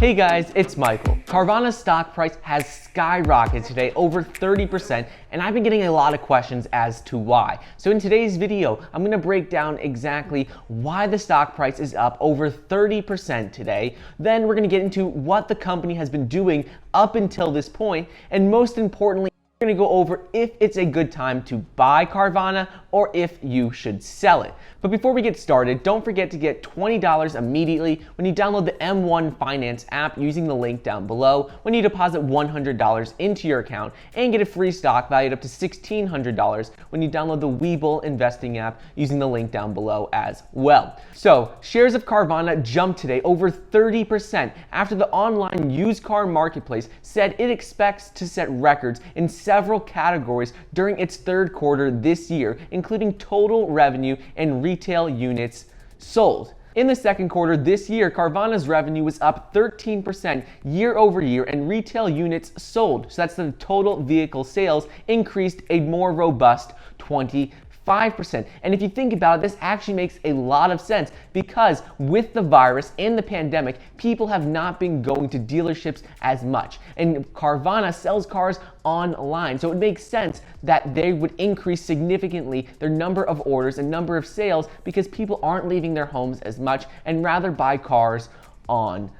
Hey guys, it's Michael. Carvana's stock price has skyrocketed today over 30%, and I've been getting a lot of questions as to why. So in today's video, I'm going to break down exactly why the stock price is up over 30% today. Then we're going to get into what the company has been doing up until this point, and most importantly, we're going to go over if it's a good time to buy Carvana or if you should sell it. But before we get started, don't forget to get $20 immediately when you download the M1 Finance app using the link down below, when you deposit $100 into your account, and get a free stock valued up to $1,600 when you download the Webull investing app using the link down below as well. So, shares of Carvana jumped today over 30% after the online used car marketplace said it expects to set records in several categories during its third quarter this year, including total revenue and retail units sold. In the second quarter this year, Carvana's revenue was up 13% year over year, and retail units sold, so that's the total vehicle sales, increased a more robust 25%. And if you think about it, this actually makes a lot of sense because with the virus and the pandemic, people have not been going to dealerships as much. And Carvana sells cars online, so it makes sense that they would increase significantly their number of orders and number of sales because people aren't leaving their homes as much and rather buy cars online.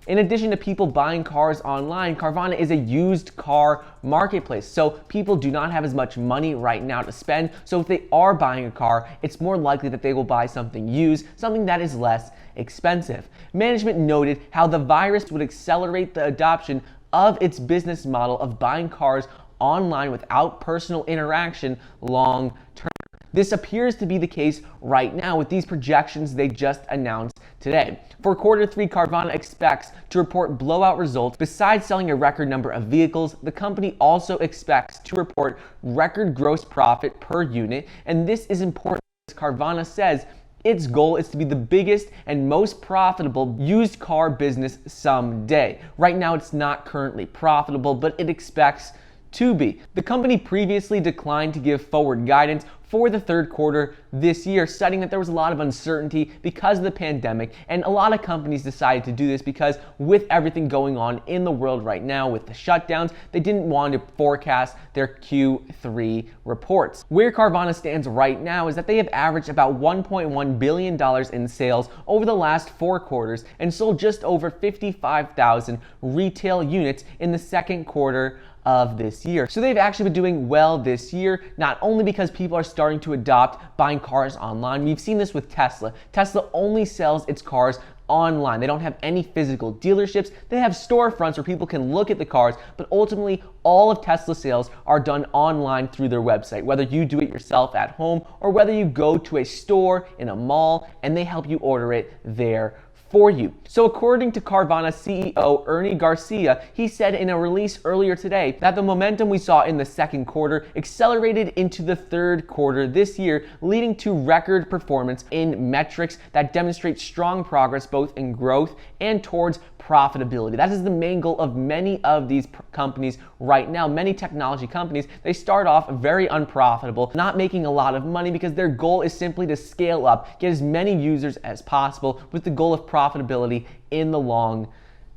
In addition to people buying cars online, Carvana is a used car marketplace, so people do not have as much money right now to spend. So if they are buying a car, it's more likely that they will buy something used, something that is less expensive. Management noted how the virus would accelerate the adoption of its business model of buying cars online without personal interaction long term. This appears to be the case right now with these projections they just announced today. For quarter three, Carvana expects to report blowout results. Besides selling a record number of vehicles, the company also expects to report record gross profit per unit, and this is important because Carvana says its goal is to be the biggest and most profitable used car business someday. Right now, it's not currently profitable, but it expects to be. The company previously declined to give forward guidance for the third quarter this year, citing that there was a lot of uncertainty because of the pandemic, and a lot of companies decided to do this because with everything going on in the world right now with the shutdowns, they didn't want to forecast their Q3 reports. Where Carvana stands right now is that they have averaged about $1.1 billion in sales over the last 4 quarters and sold just over 55,000 retail units in the second quarter of this year. So they've actually been doing well this year, not only because people are starting to adopt buying cars online. We've seen this with Tesla. Tesla only sells its cars online. They don't have any physical dealerships. They have storefronts where people can look at the cars, but ultimately all of Tesla sales are done online through their website, whether you do it yourself at home or whether you go to a store in a mall and they help you order it there for you. So according to Carvana CEO Ernie Garcia, he said in a release earlier today that the momentum we saw in the second quarter accelerated into the third quarter this year, leading to record performance in metrics that demonstrate strong progress both in growth and towards profitability. That is the main goal of many of these companies right now. Many technology companies, they start off very unprofitable, not making a lot of money because their goal is simply to scale up, get as many users as possible with the goal of profitability in the long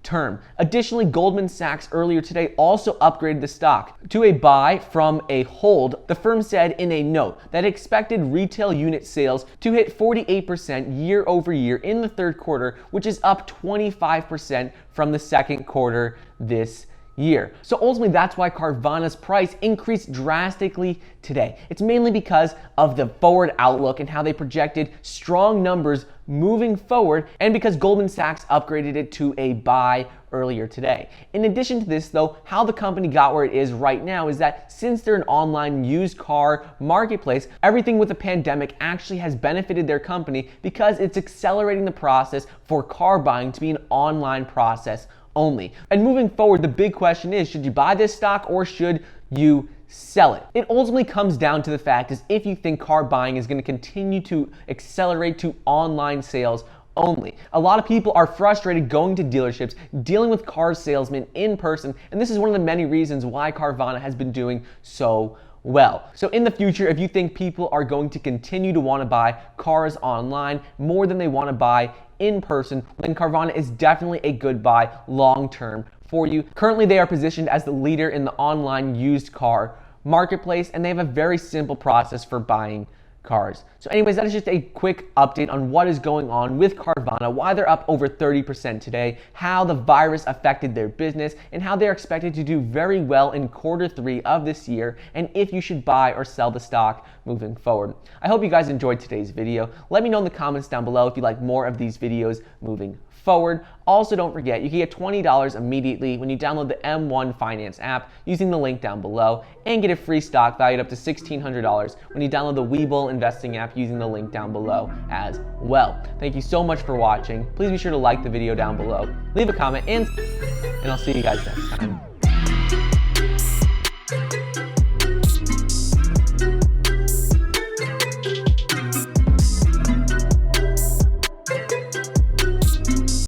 term. Additionally, Goldman Sachs earlier today also upgraded the stock to a buy from a hold. The firm said in a note that it expected retail unit sales to hit 48% year over year in the third quarter, which is up 25% from the second quarter this year. So ultimately, that's why Carvana's price increased drastically today. It's mainly because of the forward outlook and how they projected strong numbers moving forward, and because Goldman Sachs upgraded it to a buy earlier today. In addition to this though, how the company got where it is right now is that since they're an online used car marketplace, everything with the pandemic actually has benefited their company because it's accelerating the process for car buying to be an online process only. And moving forward, the big question is, should you buy this stock or should you sell it? It ultimately comes down to the fact is if you think car buying is going to continue to accelerate to online sales only. A lot of people are frustrated going to dealerships, dealing with car salesmen in person, and this is one of the many reasons why Carvana has been doing so well. So in the future, if you think people are going to continue to want to buy cars online more than they want to buy in person, then Carvana is definitely a good buy long term for you. Currently, they are positioned as the leader in the online used car marketplace, and they have a very simple process for buying cars. So anyways, that is just a quick update on what is going on with Carvana, why they're up over 30% today, how the virus affected their business, and how they're expected to do very well in Q3 of this year, and if you should buy or sell the stock moving forward. I hope you guys enjoyed today's video. Let me know in the comments down below if you like more of these videos moving forward. Also, don't forget, you can get $20 immediately when you download the M1 Finance app using the link down below, and get a free stock valued up to $1,600 when you download the Webull Investing app using the link down below as well. Thank you so much for watching. Please be sure to like the video down below, leave a comment, and I'll see you guys next time.